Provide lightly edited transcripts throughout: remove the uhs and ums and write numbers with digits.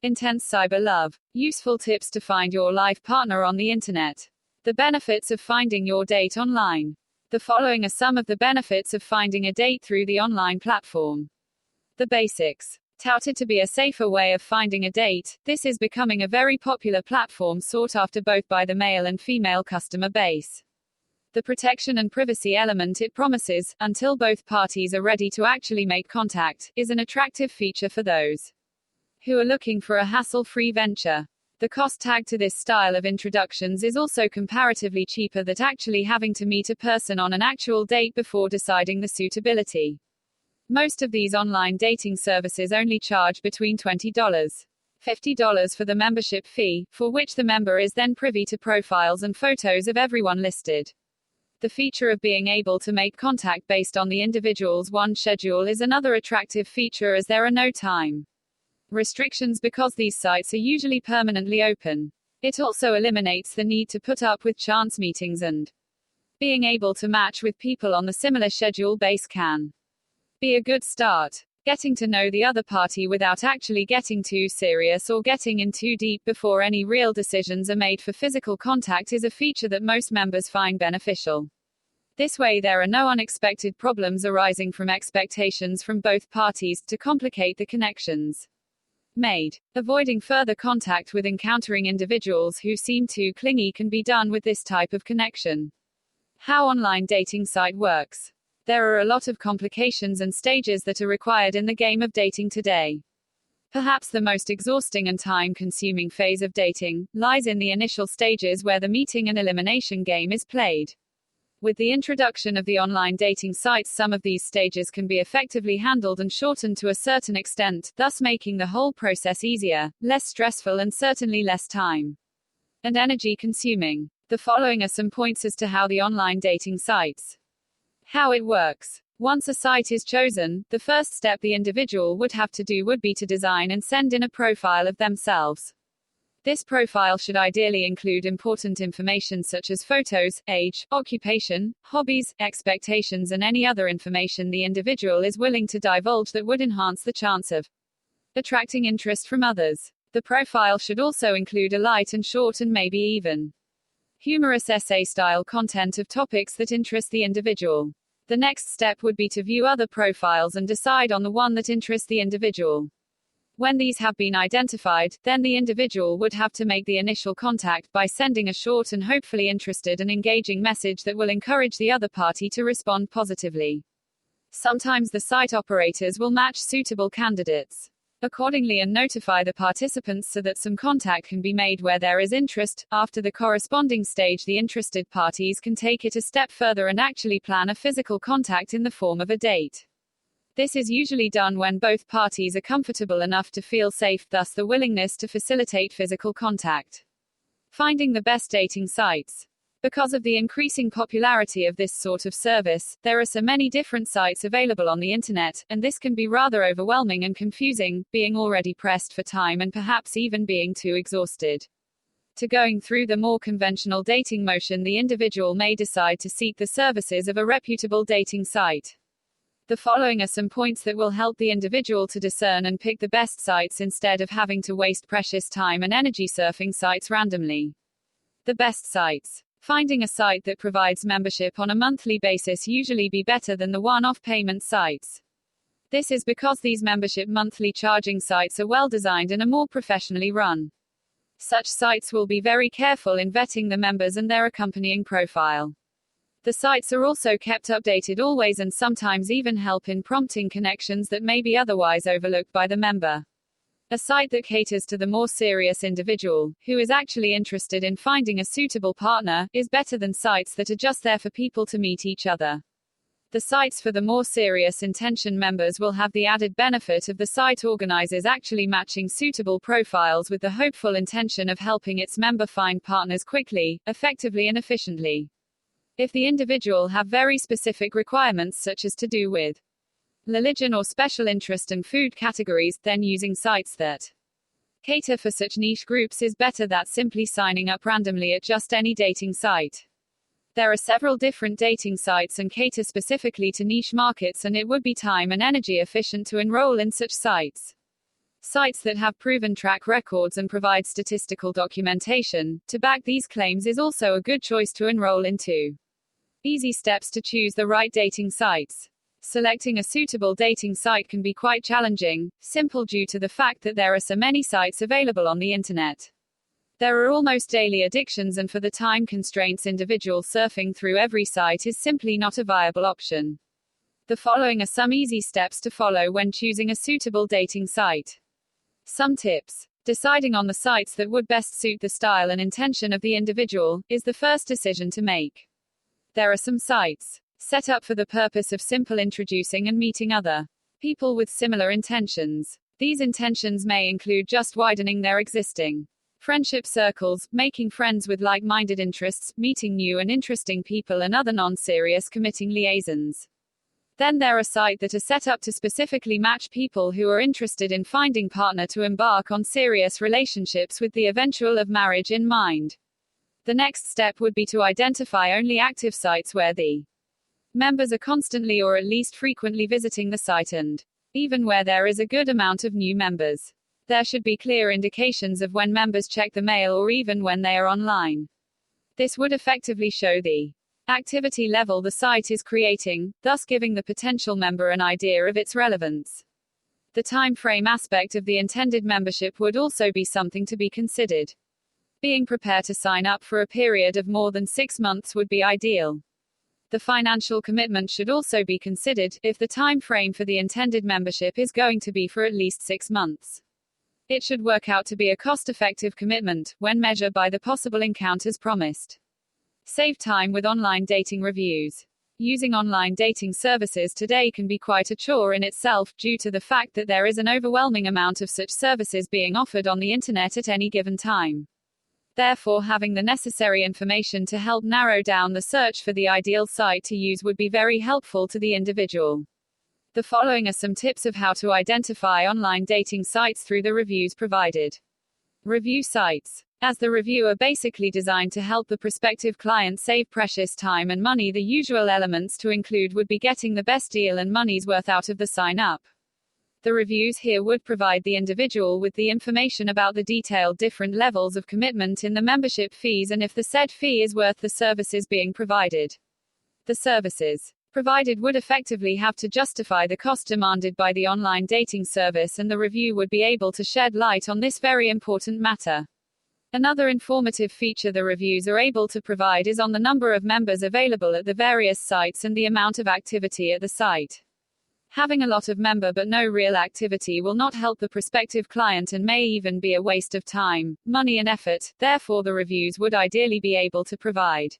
Intense cyber love. Useful tips to find your life partner on the internet. The benefits of finding your date online. The following are some of the benefits of finding a date through the online platform. The basics. Touted to be a safer way of finding a date, this is becoming a very popular platform sought after both by the male and female customer base. The protection and privacy element it promises, until both parties are ready to actually make contact, is an attractive feature for those who are looking for a hassle-free venture. The cost tag to this style of introductions is also comparatively cheaper than actually having to meet a person on an actual date before deciding the suitability. Most of these online dating services only charge between $20 $50 for the membership fee, for which the member is then privy to profiles and photos of everyone listed. The feature of being able to make contact based on the individual's one schedule is another attractive feature, as there are no time restrictions because these sites are usually permanently open. It also eliminates the need to put up with chance meetings, and being able to match with people on the similar schedule base can be a good start. Getting to know the other party without actually getting too serious or getting in too deep before any real decisions are made for physical contact is a feature that most members find beneficial. This way there are no unexpected problems arising from expectations from both parties to complicate the connections made. Avoiding further contact with encountering individuals who seem too clingy can be done with this type of connection. How online dating site works. There are a lot of complications and stages that are required in the game of dating today. Perhaps the most exhausting and time-consuming phase of dating lies in the initial stages where the meeting and elimination game is played. With the introduction of the online dating sites, some of these stages can be effectively handled and shortened to a certain extent, thus making the whole process easier, less stressful, and certainly less time and energy consuming. The following are some points as to how the online dating sites. How it works. Once a site is chosen, the first step the individual would have to do would be to design and send in a profile of themselves. This profile should ideally include important information such as photos, age, occupation, hobbies, expectations, and any other information the individual is willing to divulge that would enhance the chance of attracting interest from others. The profile should also include a light and short and maybe even humorous essay-style content of topics that interest the individual. The next step would be to view other profiles and decide on the one that interests the individual. When these have been identified, then the individual would have to make the initial contact by sending a short and hopefully interested and engaging message that will encourage the other party to respond positively. Sometimes the site operators will match suitable candidates accordingly and notify the participants so that some contact can be made where there is interest. After the corresponding stage, the interested parties can take it a step further and actually plan a physical contact in the form of a date. This is usually done when both parties are comfortable enough to feel safe, thus the willingness to facilitate physical contact. Finding the best dating sites. Because of the increasing popularity of this sort of service, there are so many different sites available on the internet, and this can be rather overwhelming and confusing, being already pressed for time and perhaps even being too exhausted to going through the more conventional dating motion. The individual may decide to seek the services of a reputable dating site. The following are some points that will help the individual to discern and pick the best sites instead of having to waste precious time and energy surfing sites randomly. The best sites. Finding a site that provides membership on a monthly basis usually be better than the one-off payment sites. This is because these membership monthly charging sites are well designed and are more professionally run. Such sites will be very careful in vetting the members and their accompanying profile. The sites are also kept updated always and sometimes even help in prompting connections that may be otherwise overlooked by the member. A site that caters to the more serious individual, who is actually interested in finding a suitable partner, is better than sites that are just there for people to meet each other. The sites for the more serious intention members will have the added benefit of the site organizers actually matching suitable profiles with the hopeful intention of helping its member find partners quickly, effectively, and efficiently. If the individual have very specific requirements such as to do with religion or special interest and food categories, then using sites that cater for such niche groups is better than simply signing up randomly at just any dating site. There are several different dating sites and cater specifically to niche markets, and it would be time and energy efficient to enroll in such sites. Sites that have proven track records and provide statistical documentation to back these claims is also a good choice to enroll into. Easy steps to choose the right dating sites. Selecting a suitable dating site can be quite challenging, simple due to the fact that there are so many sites available on the internet. There are almost daily addictions, and for the time constraints, individual surfing through every site is simply not a viable option. The following are some easy steps to follow when choosing a suitable dating site. Some tips. Deciding on the sites that would best suit the style and intention of the individual is the first decision to make. There are some sites set up for the purpose of simple introducing and meeting other people with similar intentions. These intentions may include just widening their existing friendship circles, making friends with like-minded interests, meeting new and interesting people, and other non-serious committing liaisons. Then there are sites that are set up to specifically match people who are interested in finding partner to embark on serious relationships with the eventual of marriage in mind. The next step would be to identify only active sites where the members are constantly or at least frequently visiting the site, and even where there is a good amount of new members. There should be clear indications of when members check the mail or even when they are online. This would effectively show the activity level the site is creating, thus giving the potential member an idea of its relevance. The time frame aspect of the intended membership would also be something to be considered. Being prepared to sign up for a period of more than 6 months would be ideal. The financial commitment should also be considered, if the time frame for the intended membership is going to be for at least 6 months. It should work out to be a cost-effective commitment, when measured by the possible encounters promised. Save time with online dating reviews. Using online dating services today can be quite a chore in itself, due to the fact that there is an overwhelming amount of such services being offered on the internet at any given time. Therefore, having the necessary information to help narrow down the search for the ideal site to use would be very helpful to the individual. The following are some tips of how to identify online dating sites through the reviews provided. Review sites. As the review are basically designed to help the prospective client save precious time and money, the usual elements to include would be getting the best deal and money's worth out of the sign-up. The reviews here would provide the individual with the information about the detailed different levels of commitment in the membership fees and if the said fee is worth the services being provided. The services provided would effectively have to justify the cost demanded by the online dating service, and the review would be able to shed light on this very important matter. Another informative feature the reviews are able to provide is on the number of members available at the various sites and the amount of activity at the site. Having a lot of member but no real activity will not help the prospective client and may even be a waste of time, money and effort. Therefore, the reviews would ideally be able to provide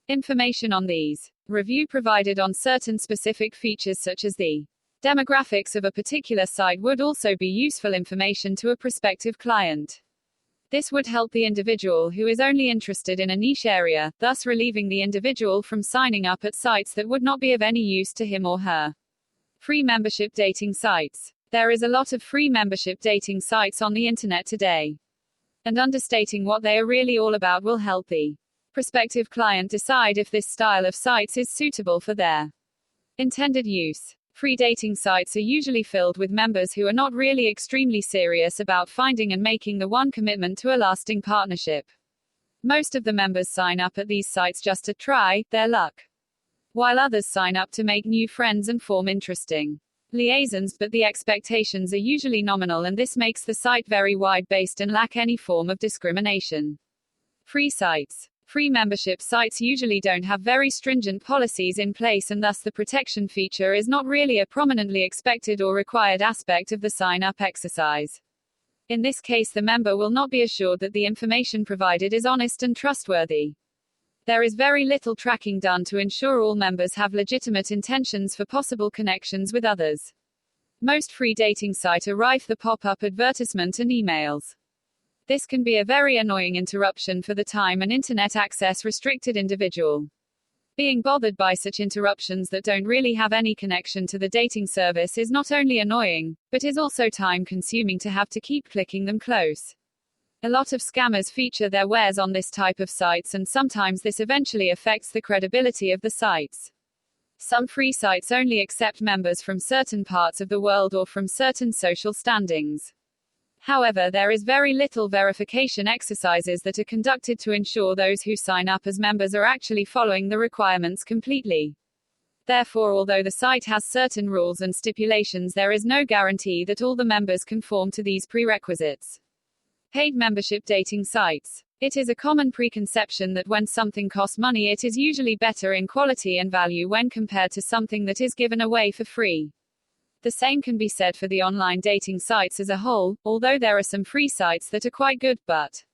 information on these. Review provided on certain specific features such as the demographics of a particular site would also be useful information to a prospective client. This would help the individual who is only interested in a niche area, thus relieving the individual from signing up at sites that would not be of any use to him or her. Free membership dating sites. There is a lot of free membership dating sites on the internet today. And understating what they are really all about will help the prospective client decide if this style of sites is suitable for their intended use. Free dating sites are usually filled with members who are not really extremely serious about finding and making the one commitment to a lasting partnership. Most of the members sign up at these sites just to try their luck, while others sign up to make new friends and form interesting liaisons, but the expectations are usually nominal, and this makes the site very wide-based and lack any form of discrimination. Free sites. Free membership sites usually don't have very stringent policies in place, and thus the protection feature is not really a prominently expected or required aspect of the sign-up exercise. In this case, the member will not be assured that the information provided is honest and trustworthy. There is very little tracking done to ensure all members have legitimate intentions for possible connections with others. Most free dating sites are rife with pop-up advertisement and emails. This can be a very annoying interruption for the time and internet access restricted individual. Being bothered by such interruptions that don't really have any connection to the dating service is not only annoying, but is also time-consuming to have to keep clicking them close. A lot of scammers feature their wares on this type of sites, and sometimes this eventually affects the credibility of the sites. Some free sites only accept members from certain parts of the world or from certain social standings. However, there is very little verification exercises that are conducted to ensure those who sign up as members are actually following the requirements completely. Therefore, although the site has certain rules and stipulations, there is no guarantee that all the members conform to these prerequisites. Paid membership dating sites. It is a common preconception that when something costs money, it is usually better in quality and value when compared to something that is given away for free. The same can be said for the online dating sites as a whole, although there are some free sites that are quite good, but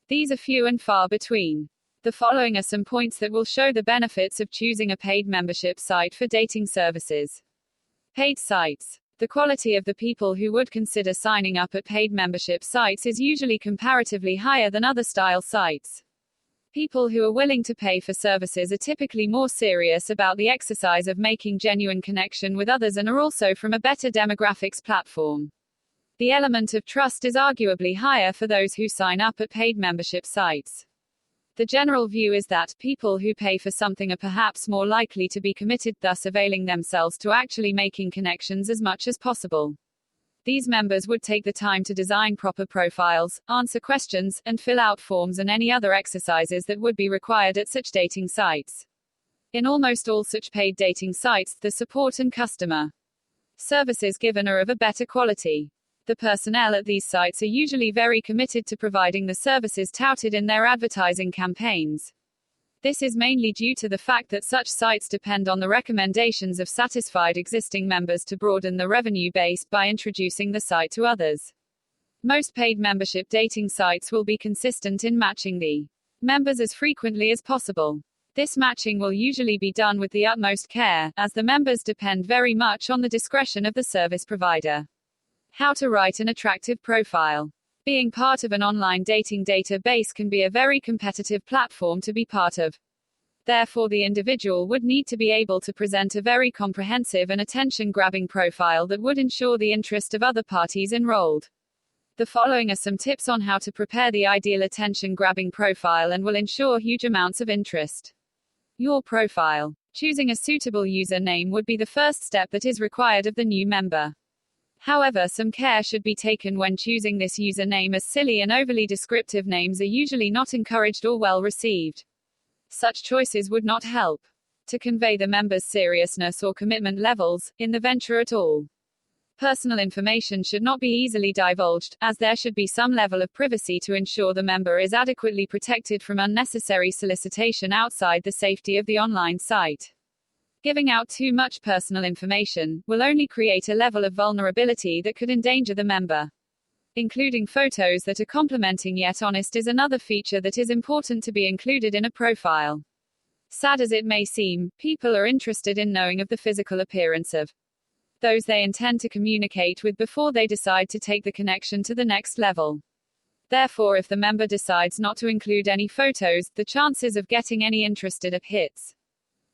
these are few and far between. The following are some points that will show the benefits of choosing a paid membership site for dating services. Paid sites. The quality of the people who would consider signing up at paid membership sites is usually comparatively higher than other style sites. People who are willing to pay for services are typically more serious about the exercise of making genuine connection with others and are also from a better demographics platform. The element of trust is arguably higher for those who sign up at paid membership sites. The general view is that people who pay for something are perhaps more likely to be committed, thus availing themselves to actually making connections as much as possible. These members would take the time to design proper profiles, answer questions, and fill out forms and any other exercises that would be required at such dating sites. In almost all such paid dating sites, the support and customer services given are of a better quality. The personnel at these sites are usually very committed to providing the services touted in their advertising campaigns. This is mainly due to the fact that such sites depend on the recommendations of satisfied existing members to broaden the revenue base by introducing the site to others. Most paid membership dating sites will be consistent in matching the members as frequently as possible. This matching will usually be done with the utmost care, as the members depend very much on the discretion of the service provider. How to write an attractive profile. Being part of an online dating database can be a very competitive platform to be part of. Therefore, the individual would need to be able to present a very comprehensive and attention-grabbing profile that would ensure the interest of other parties enrolled. The following are some tips on how to prepare the ideal attention-grabbing profile and will ensure huge amounts of interest. Your profile. Choosing a suitable username would be the first step that is required of the new member. However, some care should be taken when choosing this username, as silly and overly descriptive names are usually not encouraged or well received. Such choices would not help to convey the member's seriousness or commitment levels in the venture at all. Personal information should not be easily divulged, as there should be some level of privacy to ensure the member is adequately protected from unnecessary solicitation outside the safety of the online site. Giving out too much personal information will only create a level of vulnerability that could endanger the member. Including photos that are complimenting yet honest is another feature that is important to be included in a profile. Sad as it may seem, people are interested in knowing of the physical appearance of those they intend to communicate with before they decide to take the connection to the next level. Therefore, if the member decides not to include any photos, the chances of getting any interested hits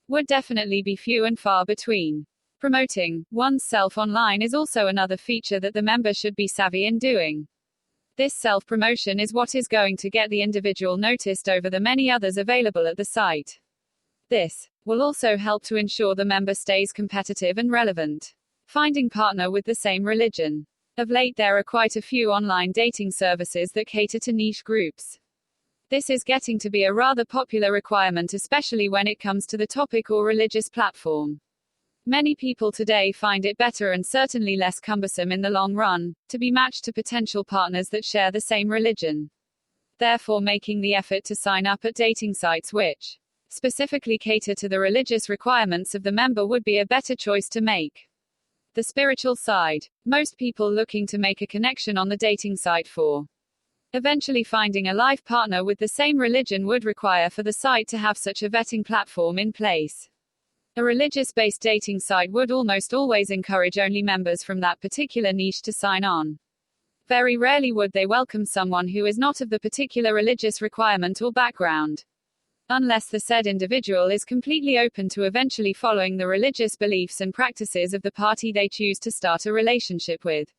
would definitely be few and far between. Promoting oneself online is also another feature that the member should be savvy in doing. This self-promotion is what is going to get the individual noticed over the many others available at the site. This will also help to ensure the member stays competitive and relevant. Finding partner with the same religion. Of late, there are quite a few online dating services that cater to niche groups. This is getting to be a rather popular requirement, especially when it comes to the topic or religious platform. Many people today find it better and certainly less cumbersome in the long run to be matched to potential partners that share the same religion. Therefore, making the effort to sign up at dating sites which specifically cater to the religious requirements of the member would be a better choice to make. The spiritual side. Most people looking to make a connection on the dating site for eventually finding a life partner with the same religion would require for the site to have such a vetting platform in place. A religious-based dating site would almost always encourage only members from that particular niche to sign on. Very rarely would they welcome someone who is not of the particular religious requirement or background, unless the said individual is completely open to eventually following the religious beliefs and practices of the party they choose to start a relationship with.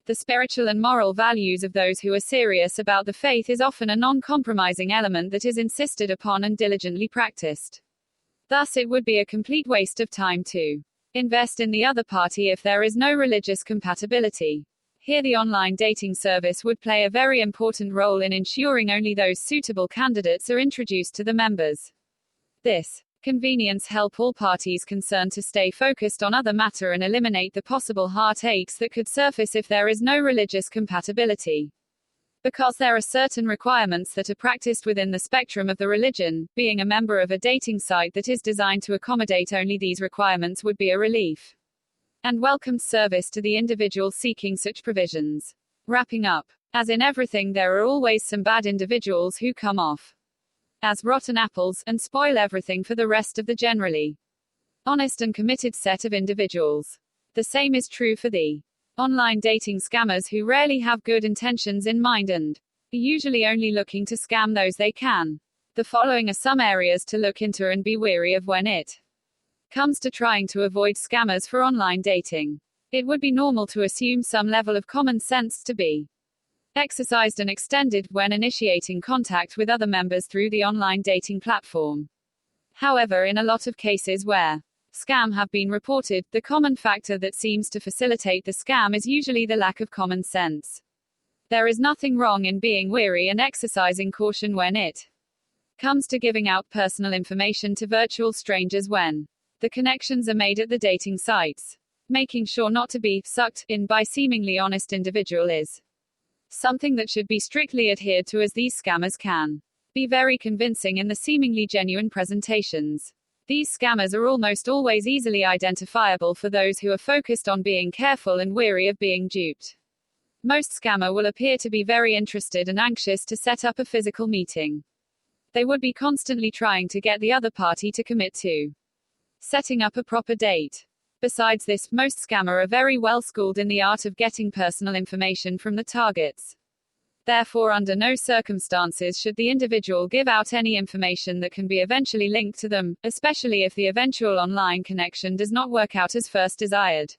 The spiritual and moral values of those who are serious about the faith is often a non-compromising element that is insisted upon and diligently practiced. Thus, it would be a complete waste of time to invest in the other party if there is no religious compatibility. Here the online dating service would play a very important role in ensuring only those suitable candidates are introduced to the members. This convenience helps all parties concerned to stay focused on other matter and eliminate the possible heartaches that could surface if there is no religious compatibility. Because there are certain requirements that are practiced within the spectrum of the religion, being a member of a dating site that is designed to accommodate only these requirements would be a relief and welcome service to the individual seeking such provisions. Wrapping up. As in everything, there are always some bad individuals who come off as rotten apples and spoil everything for the rest of the generally honest and committed set of individuals. The same is true for the online dating scammers who rarely have good intentions in mind and are usually only looking to scam those they can. The following are some areas to look into and be wary of when it comes to trying to avoid scammers for online dating. It would be normal to assume some level of common sense to be exercised and extended when initiating contact with other members through the online dating platform. However, in a lot of cases where scam have been reported, the common factor that seems to facilitate the scam is usually the lack of common sense. There is nothing wrong in being wary and exercising caution when it comes to giving out personal information to virtual strangers when the connections are made at the dating sites. Making sure not to be sucked in by seemingly honest individual is something that should be strictly adhered to, as these scammers can be very convincing in the seemingly genuine presentations. These scammers are almost always easily identifiable for those who are focused on being careful and wary of being duped. Most scammer will appear to be very interested and anxious to set up a physical meeting. They would be constantly trying to get the other party to commit to setting up a proper date. Besides this, most scammer are very well schooled in the art of getting personal information from the targets. Therefore, under no circumstances should the individual give out any information that can be eventually linked to them, especially if the eventual online connection does not work out as first desired.